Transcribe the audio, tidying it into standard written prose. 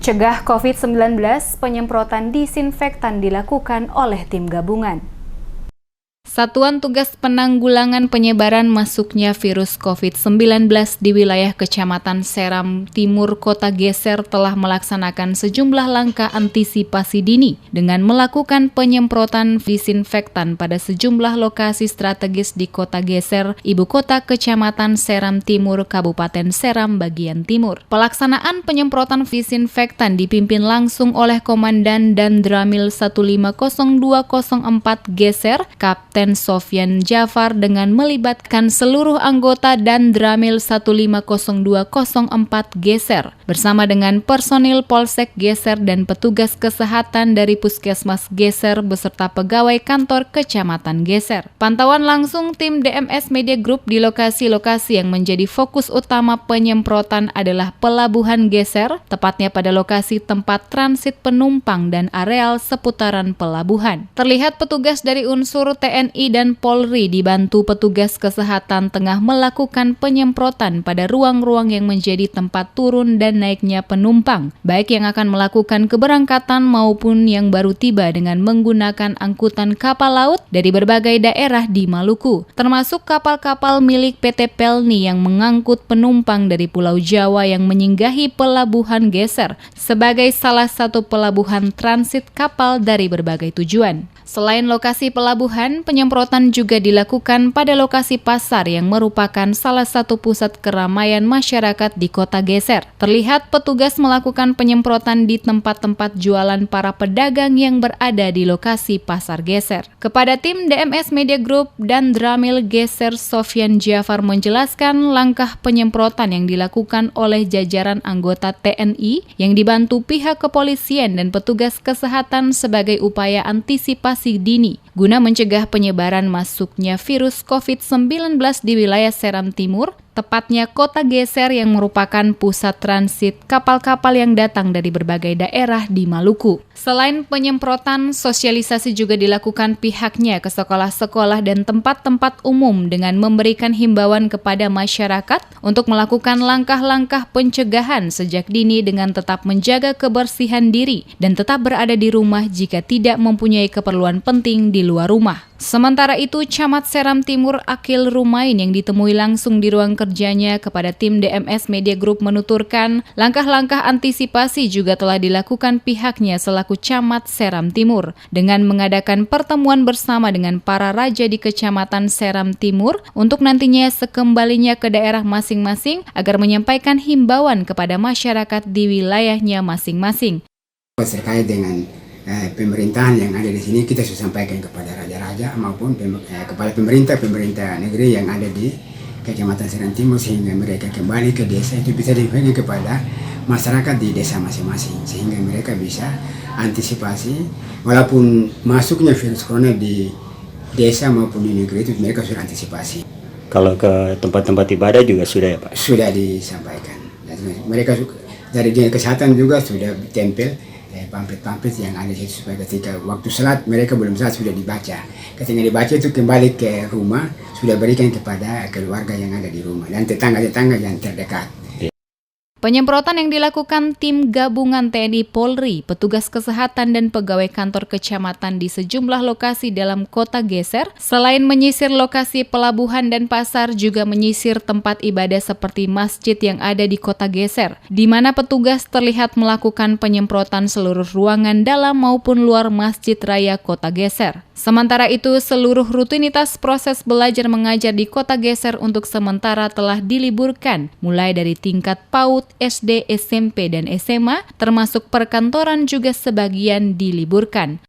Cegah COVID-19, penyemprotan disinfektan dilakukan oleh tim gabungan. Satuan Tugas Penanggulangan Penyebaran Masuknya Virus COVID-19 di wilayah Kecamatan Seram Timur, Kota Geser telah melaksanakan sejumlah langkah antisipasi dini dengan melakukan penyemprotan disinfektan pada sejumlah lokasi strategis di Kota Geser, ibu kota Kecamatan Seram Timur, Kabupaten Seram bagian timur. Pelaksanaan penyemprotan disinfektan dipimpin langsung oleh Komandan Dandramil 150204 Geser, Kapten Sofyan Jafar dengan melibatkan seluruh anggota Dandramil 150204 Geser bersama dengan personil Polsek Geser dan petugas kesehatan dari Puskesmas Geser beserta pegawai kantor Kecamatan Geser. Pantauan langsung tim DMS Media Group di lokasi-lokasi yang menjadi fokus utama penyemprotan adalah Pelabuhan Geser, tepatnya pada lokasi tempat transit penumpang dan areal seputaran pelabuhan. Terlihat petugas dari unsur TNI dan Polri dibantu petugas kesehatan tengah melakukan penyemprotan pada ruang-ruang yang menjadi tempat turun dan naiknya penumpang, baik yang akan melakukan keberangkatan maupun yang baru tiba dengan menggunakan angkutan kapal laut dari berbagai daerah di Maluku, termasuk kapal-kapal milik PT Pelni yang mengangkut penumpang dari Pulau Jawa yang menyinggahi Pelabuhan Geser sebagai salah satu pelabuhan transit kapal dari berbagai tujuan. Selain lokasi pelabuhan, penyemprotan juga dilakukan pada lokasi pasar yang merupakan salah satu pusat keramaian masyarakat di Kota Geser. Terlihat petugas melakukan penyemprotan di tempat-tempat jualan para pedagang yang berada di lokasi pasar Geser. Kepada tim DMS Media Group dan Dramil Geser, Sofyan Jafar menjelaskan langkah penyemprotan yang dilakukan oleh jajaran anggota TNI yang dibantu pihak kepolisian dan petugas kesehatan sebagai upaya antisipasi dini guna mencegah penyebaran masuknya virus COVID-19 di wilayah Seram Timur, tepatnya Kota Geser yang merupakan pusat transit kapal-kapal yang datang dari berbagai daerah di Maluku. Selain penyemprotan, sosialisasi juga dilakukan pihaknya ke sekolah-sekolah dan tempat-tempat umum dengan memberikan himbauan kepada masyarakat untuk melakukan langkah-langkah pencegahan sejak dini dengan tetap menjaga kebersihan diri dan tetap berada di rumah jika tidak mempunyai keperluan penting di luar rumah. Sementara itu, Camat Seram Timur Akil Rumain yang ditemui langsung di ruang kerjanya kepada tim DMS Media Group menuturkan langkah-langkah antisipasi juga telah dilakukan pihaknya selaku Camat Seram Timur dengan mengadakan pertemuan bersama dengan para raja di Kecamatan Seram Timur untuk nantinya sekembalinya ke daerah masing-masing agar menyampaikan himbauan kepada masyarakat di wilayahnya masing-masing. Terkait dengan pemerintahan yang ada di sini, kita sudah sampaikan kepada raja-raja maupun kepada pemerintah negeri yang ada di Kecamatan Seram Timur sehingga mereka kembali ke desa itu bisa dibagikan kepada masyarakat di desa masing-masing sehingga mereka bisa antisipasi walaupun masuknya virus corona di desa maupun di negeri itu mereka sudah antisipasi. Kalau ke tempat-tempat ibadah juga sudah ya Pak? Sudah disampaikan. Mereka dari dinas kesehatan juga sudah tempel pamflet-pamflet yang ada di situ supaya ketika waktu salat mereka belum salat sudah dibaca. Ketika dibaca itu kembali ke rumah sudah berikan kepada keluarga yang ada di rumah dan tetangga-tetangga yang terdekat. Penyemprotan yang dilakukan tim gabungan TNI Polri, petugas kesehatan dan pegawai kantor kecamatan di sejumlah lokasi dalam Kota Geser, selain menyisir lokasi pelabuhan dan pasar, juga menyisir tempat ibadah seperti masjid yang ada di Kota Geser, di mana petugas terlihat melakukan penyemprotan seluruh ruangan dalam maupun luar Masjid Raya Kota Geser. Sementara itu, seluruh rutinitas proses belajar mengajar di Kota Geser untuk sementara telah diliburkan, mulai dari tingkat PAUD, SD, SMP, dan SMA, termasuk perkantoran juga sebagian diliburkan.